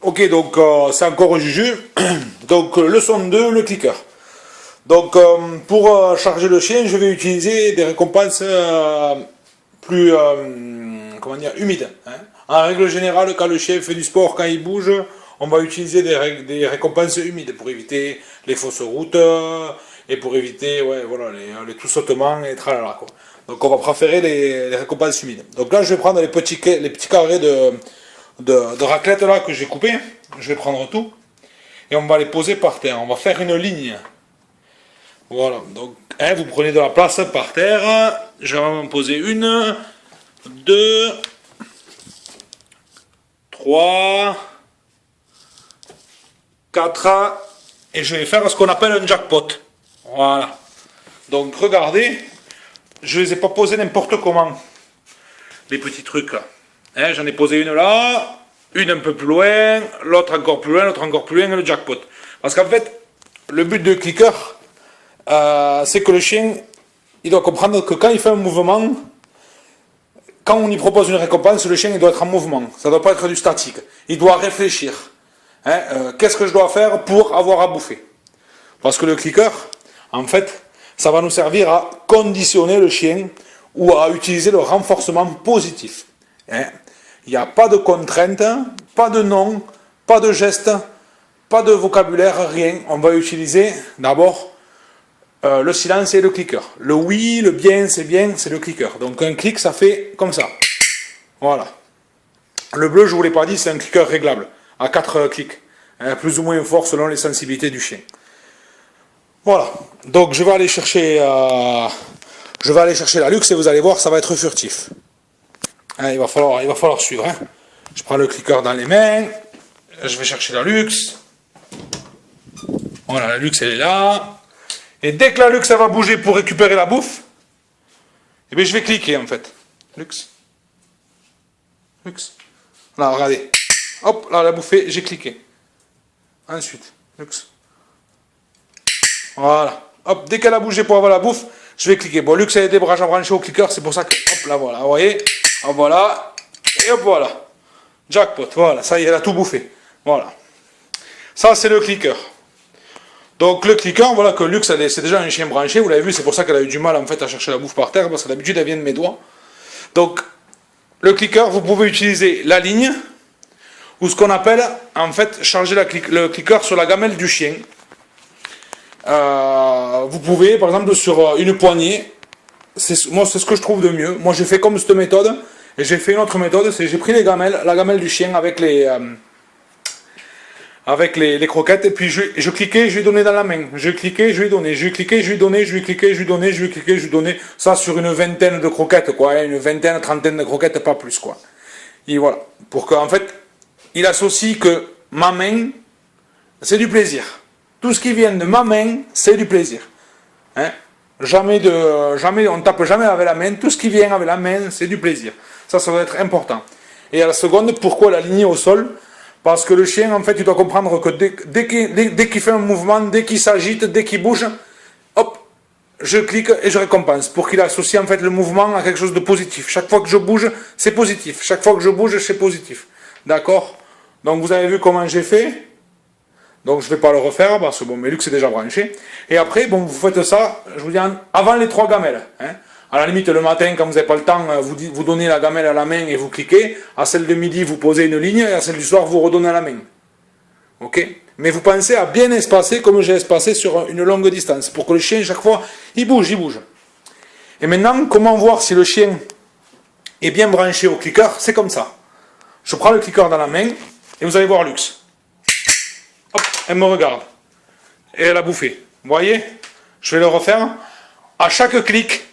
Ok, donc c'est encore Juju. Donc leçon 2, le clicker. Donc pour charger le chien, je vais utiliser des récompenses plus comment dire, humides. Hein. En règle générale, quand le chien fait du sport, quand il bouge, on va utiliser des récompenses humides pour éviter les fausses routes et pour éviter ouais, voilà, les tout sautements et tralala. Quoi. Donc on va préférer les récompenses humides. Donc là, je vais prendre les petits carrés de raclette là que j'ai coupé. Je vais prendre tout et on va les poser par terre. On va faire une ligne. Voilà, donc hein, vous prenez de la place par terre. Je vais en poser une, deux, trois, quatre, et je vais faire ce qu'on appelle un jackpot. Voilà. Donc regardez, je les ai pas posés n'importe comment, les petits trucs là. Hein, j'en ai posé une là, une un peu plus loin, l'autre encore plus loin, l'autre encore plus loin, et le jackpot. Parce qu'en fait, le but de clicker, c'est que le chien, il doit comprendre que quand il fait un mouvement, quand on y propose une récompense, le chien il doit être en mouvement. Ça ne doit pas être du statique. Il doit réfléchir. Hein, qu'est-ce que je dois faire pour avoir à bouffer? Parce que le clicker, en fait, ça va nous servir à conditionner le chien ou à utiliser le renforcement positif. Hein, il n'y a pas de contrainte, pas de nom, pas de geste, pas de vocabulaire, rien. On va utiliser d'abord le silence et le clicker. Le oui, le bien, c'est le clicker. Donc un clic, ça fait comme ça. Voilà. Le bleu, je ne vous l'ai pas dit, c'est un clicker réglable, à 4 clics. Hein, plus ou moins fort selon les sensibilités du chien. Voilà. Donc je vais aller chercher la luxe et vous allez voir, ça va être furtif. Hein, il va falloir suivre. Hein. Je prends le clicker dans les mains. Je vais chercher la luxe. Voilà, la luxe, elle est là. Et dès que la luxe va bouger pour récupérer la bouffe, eh bien je vais cliquer en fait. Luxe. Luxe. Là, regardez. Hop, là, elle a bouffé, j'ai cliqué. Ensuite, luxe. Voilà. Hop, dès qu'elle a bougé pour avoir la bouffe, je vais cliquer. Bon, luxe, elle a des bras à brancher au clicker, c'est pour ça que. Hop, là, voilà. Vous voyez? Hop, voilà. Et hop, voilà. Jackpot, voilà. Ça y est, elle a tout bouffé. Voilà. Ça, c'est le clicker. Donc le clicker, voilà que Lux, c'est déjà un chien branché, vous l'avez vu, c'est pour ça qu'elle a eu du mal en fait à chercher la bouffe par terre, parce que d'habitude elle vient de mes doigts. Donc le clicker, vous pouvez utiliser la ligne, ou ce qu'on appelle en fait charger le clicker sur la gamelle du chien. Vous pouvez par exemple sur une poignée, moi c'est ce que je trouve de mieux. Moi j'ai fait comme cette méthode, et j'ai fait une autre méthode, c'est j'ai pris la gamelle du chien avec les croquettes, et puis je cliquais, je lui donnais dans la main. Je cliquais, je lui donnais, je cliquais, je lui donnais, je lui cliquais, je lui donnais, je lui cliquais, je lui donnais. Ça sur une vingtaine de croquettes, quoi. Hein, une vingtaine, trentaine de croquettes, pas plus, quoi. Et voilà. Pour qu'en fait, il associe que ma main, c'est du plaisir. Tout ce qui vient de ma main, c'est du plaisir. Hein? Jamais, on tape jamais avec la main. Tout ce qui vient avec la main, c'est du plaisir. Ça doit être important. Et à la seconde, pourquoi l'aligner au sol? Parce que le chien, en fait, il doit comprendre que dès qu'il fait un mouvement, dès qu'il s'agite, dès qu'il bouge, hop, je clique et je récompense. Pour qu'il associe en fait le mouvement à quelque chose de positif. Chaque fois que je bouge, c'est positif. Chaque fois que je bouge, c'est positif. D'accord? Donc vous avez vu comment j'ai fait. Donc je ne vais pas le refaire parce que bon, mes luxe est déjà branché. Et après, bon, vous faites ça, je vous dis, avant les 3 gamelles. Hein. À la limite, le matin, quand vous n'avez pas le temps, vous donnez la gamelle à la main et vous cliquez. À celle de midi, vous posez une ligne. Et à celle du soir, vous redonnez à la main. Ok? Mais vous pensez à bien espacer comme j'ai espacé sur une longue distance. Pour que le chien, chaque fois, il bouge, il bouge. Et maintenant, comment voir si le chien est bien branché au clicker? C'est comme ça. Je prends le clicker dans la main et vous allez voir Luxe. Hop, elle me regarde. Et elle a bouffé. Vous voyez? Je vais le refaire. À chaque clic,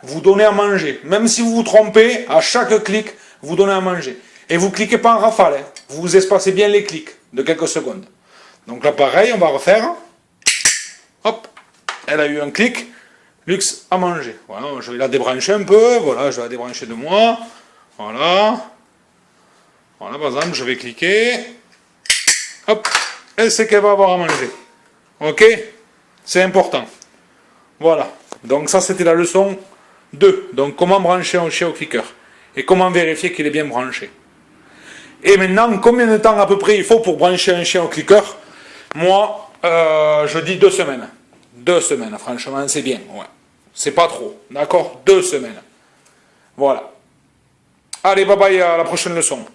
vous donnez à manger. Même si vous vous trompez, à chaque clic, vous donnez à manger. Et vous ne cliquez pas en rafale. Hein. Vous espacez bien les clics de quelques secondes. Donc là, pareil, on va refaire. Hop, elle a eu un clic. Luxe a mangé. Voilà, je vais la débrancher un peu. Voilà, je vais la débrancher de moi. Voilà. Voilà, par exemple, je vais cliquer. Hop, elle sait qu'elle va avoir à manger. Ok? C'est important. Voilà. Donc ça, c'était la leçon 2. Donc comment brancher un chien au clicker. Et comment vérifier qu'il est bien branché. Et maintenant, combien de temps à peu près il faut pour brancher un chien au clicker? Moi, je dis 2 semaines. 2 semaines, franchement, c'est bien. Ouais. C'est pas trop, d'accord? 2 semaines. Voilà. Allez, bye bye, à la prochaine leçon.